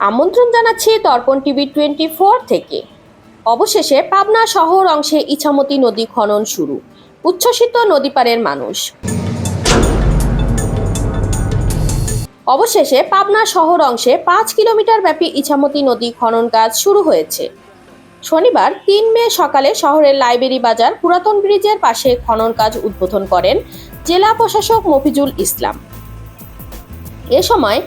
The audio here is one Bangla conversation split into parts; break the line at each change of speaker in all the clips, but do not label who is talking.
আমন্ত্রণ জানাচ্ছি দর্পণ টিভি 24 থেকে। অবশেষে পাবনা শহর অংশে ইছামতি নদী খনন শুরু, উচ্ছ্বসিত নদীপাড়ের মানুষ। অবশেষে পাবনা শহর অংশে 5 কিলোমিটার ব্যাপী ইছামতি নদী খনন কাজ শুরু হয়েছে। শনিবার 3 মে সকালে শহরের লাইব্রেরি বাজার পুরাতন ব্রিজের পাশে খনন কাজ উদ্বোধন করেন জেলা প্রশাসক মফিজুল ইসলাম। এ সময়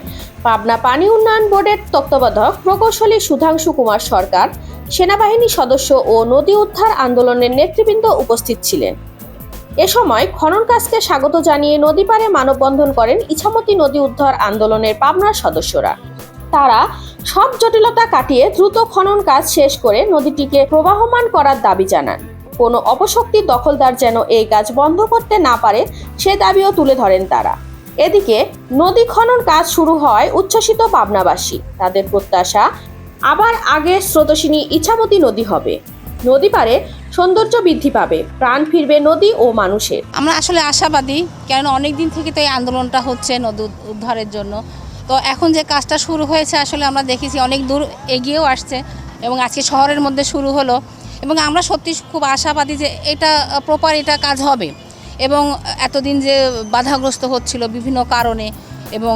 পাবনা পানি উন্নয়ন বোর্ডের তত্ত্বাবধায়ক প্রকৌশলী সুধাংশু কুমার সরকার, সেনাবাহিনী সদস্য ও নদী উদ্ধার আন্দোলনের নেতৃবৃন্দ উপস্থিত ছিলেন। এ সময় খনন কাজকে স্বাগত জানিয়ে নদীপাড়ে মানববন্ধন করেন ইছামতি নদী উদ্ধার আন্দোলনের পাবনার সদস্যরা। তারা সব জটিলতা কাটিয়ে দ্রুত খনন কাজ শেষ করে নদীটিকে প্রবাহমান করার দাবি জানান। কোনো অপশক্তির দখলদার যেন এই কাজ বন্ধ করতে না পারে সে দাবিও তুলে ধরেন তারা। এদিকে নদী খনন কাজ শুরু হয় উচ্ছ্বসিত পাবনাবাসী। তাদের প্রত্যাশা আবার আগের স্রোতস্বিনী ইছামতি নদী হবে, নদী পারে সৌন্দর্য বৃদ্ধি পাবে, প্রাণ ফিরবে নদী ও মানুষের।
আমরা আসলে আশাবাদী, কেননা অনেক দিন থেকে তো এই আন্দোলনটা হচ্ছে নদী উদ্ধারের জন্য। তো এখন যে কাজটা শুরু হয়েছে আসলে আমরা দেখেছি অনেক দূর এগিয়েও আসছে এবং আজকে শহরের মধ্যে শুরু হলো এবং আমরা সত্যি খুব আশাবাদী যে এটা প্রপার কাজ হবে এবং এতদিন যে বাধাগ্রস্ত হচ্ছিল বিভিন্ন কারণে এবং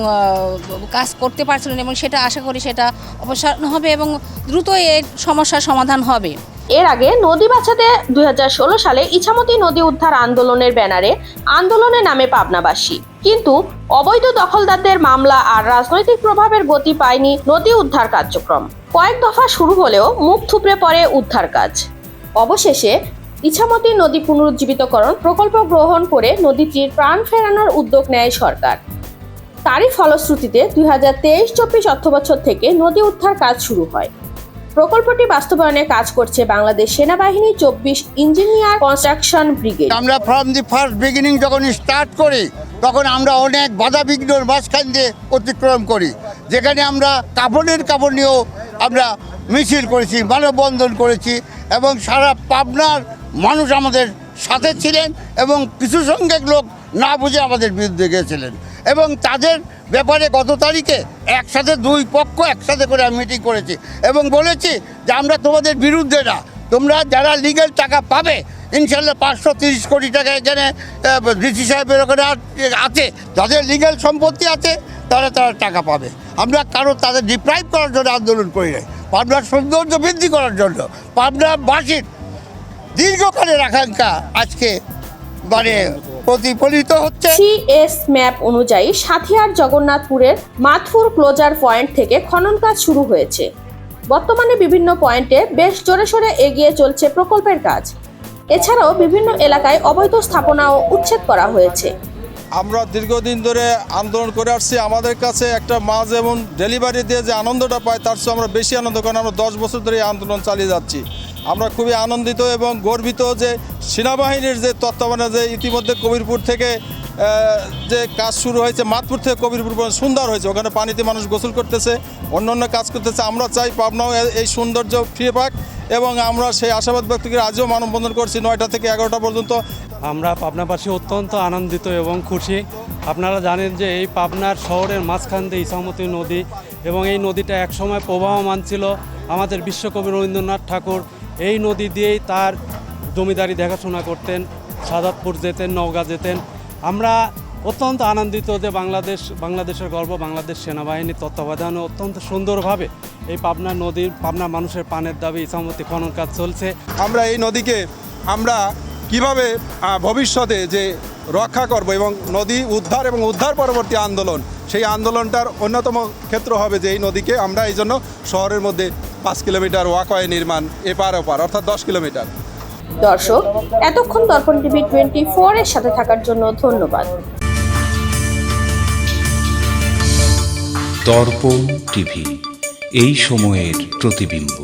কাজ করতে পারছিলেন এবং সেটা আশা করি সেটা অপসারণ হবে এবং দ্রুত এর সমস্যার সমাধান হবে।
এর আগে নদী বাঁচাতে 2016 সালে ইছামতি নদী উদ্ধার আন্দোলনের ব্যানারে আন্দোলনে নামে পাবনাবাসী, কিন্তু অবৈধ দখলদারদের মামলা আর রাজনৈতিক প্রভাবের গতি পায়নি নদী উদ্ধার কার্যক্রম। কয়েক দফা শুরু হলেও মুখ থুবড়ে পড়ে উদ্ধার কাজ। অবশেষে ইছামতি নদী পুনরুজ্জীবিতকরণ প্রকল্প গ্রহণ করে নদীটির প্রাণ ফেরানোর উদ্যোগ নেয় সরকার। তারই ফলশ্রুতিতে 2023-24 অর্থবছর থেকে নদী উদ্ধার কাজ শুরু হয়। প্রকল্পটি বাস্তবায়নে কাজ করছে বাংলাদেশ সেনাবাহিনী 24 ইঞ্জিনিয়ার কনস্ট্রাকশন ব্রিগেড।
আমরা ফ্রম দি ফার্স্ট বিগিনিং যখন স্টার্ট করি তখন আমরা অনেক বাধা বিঘ্নর মাঝখান দিয়ে অতিক্রম করি, যেখানে আমরা কাপড় নিয়েও আমরা মিছিল করেছি, মানববন্ধন করেছি এবং সারা পাবনার মানুষ আমাদের সাথে ছিলেন এবং কিছু সংখ্যক লোক না বুঝে আমাদের বিরুদ্ধে গিয়েছিলেন এবং তাদের ব্যাপারে গত তারিখে একসাথে দুই পক্ষ একসাথে করে মিটিং করেছি এবং বলেছি যে আমরা তোমাদের বিরুদ্ধে না, তোমরা যারা লিগ্যাল টাকা পাবে ইনশাল্লাহ 530 কোটি টাকা এখানে ডিসি সাহেবের ওখানে আছে, যাদের লিগ্যাল সম্পত্তি আছে তারা টাকা পাবে। আমরা তাদের ডিপ্রাইভ করার জন্য আন্দোলন করি নাই, পাবনার সৌন্দর্য বৃদ্ধি করার জন্য, পাবনাবাসীর দীর্ঘকালের আকাঙ্ক্ষা আজকে প্রতিফলিত হচ্ছে।
সিএস ম্যাপ অনুযায়ী সাথিয়ার জগন্নাথপুরের মাথুর ক্লোজার পয়েন্ট থেকে খনন কাজ শুরু হয়েছে। বর্তমানে বিভিন্ন পয়েন্টে বেশ জোরে সোরে এগিয়ে চলছে প্রকল্পের কাজ। এছাড়াও বিভিন্ন এলাকায় অবৈধ স্থাপনাও উচ্ছেদ করা হয়েছে।
আমরা দীর্ঘদিন ধরে আন্দোলন করে আসছি। আমাদের কাছে একটা মাছ এবং ডেলিভারি দিয়ে যে আনন্দটা পাই তার চেয়ে আমরা বেশি আনন্দ, কারণ আমরা 10 বছর ধরে এই আন্দোলন চালিয়ে যাচ্ছি। আমরা খুবই আনন্দিত এবং গর্বিত যে সেনাবাহিনীর যে তত্ত্বাবধানে যে ইতিমধ্যে কবিরপুর থেকে যে কাজ শুরু হয়েছে, মাতপুর থেকে কবিরপুর সুন্দর হয়েছে, ওখানে পানিতে মানুষ গোসল করতেছে, অন্য কাজ করতেছে। আমরা চাই পাবনাও এই সৌন্দর্য ফিরে পাক এবং আমরা সেই আশাবাদ ব্যক্ত করে আজও মানববন্ধন করছি 9টা থেকে 11টা পর্যন্ত।
আমরা পাবনাবাসী অত্যন্ত আনন্দিত এবং খুশি। আপনারা জানেন যে এই পাবনার শহরের মাঝখান দিয়ে ইছামতি নদী এবং এই নদীটা একসময় প্রবাহমান ছিল। আমাদের বিশ্বকবি রবীন্দ্রনাথ ঠাকুর এই নদী দিয়েই তার জমিদারি দেখাশোনা করতেন, সাদাতপুর যেতেন, নওগাঁ যেতেন। আমরা অত্যন্ত আনন্দিত যে বাংলাদেশের গর্ব বাংলাদেশ সেনাবাহিনীর তত্ত্বাবধানে অত্যন্ত সুন্দরভাবে এই পাবনা নদীর পাবনা মানুষের পানের দাবি ইছামতি খনন কাজ চলছে।
আমরা এই নদীকে আমরা কিভাবে ভবিষ্যতে যে রক্ষা করব এবং নদী উদ্ধার এবং উদ্ধার পরবর্তী আন্দোলন, সেই আন্দোলনটার অন্যতম ক্ষেত্র হবে যে এই নদীকে আমরা এই জন্য শহরের মধ্যে 5 কিলোমিটার ওয়াকওয়ে নির্মাণ, এপার ওপার অর্থাৎ 10 কিলোমিটার।
দর্শক, এতক্ষণ দর্পণ টিভি 24 এর সাথে থাকার জন্য ধন্যবাদ।
দর্পণ টিভি, এই সময়ের প্রতিবিম্ব।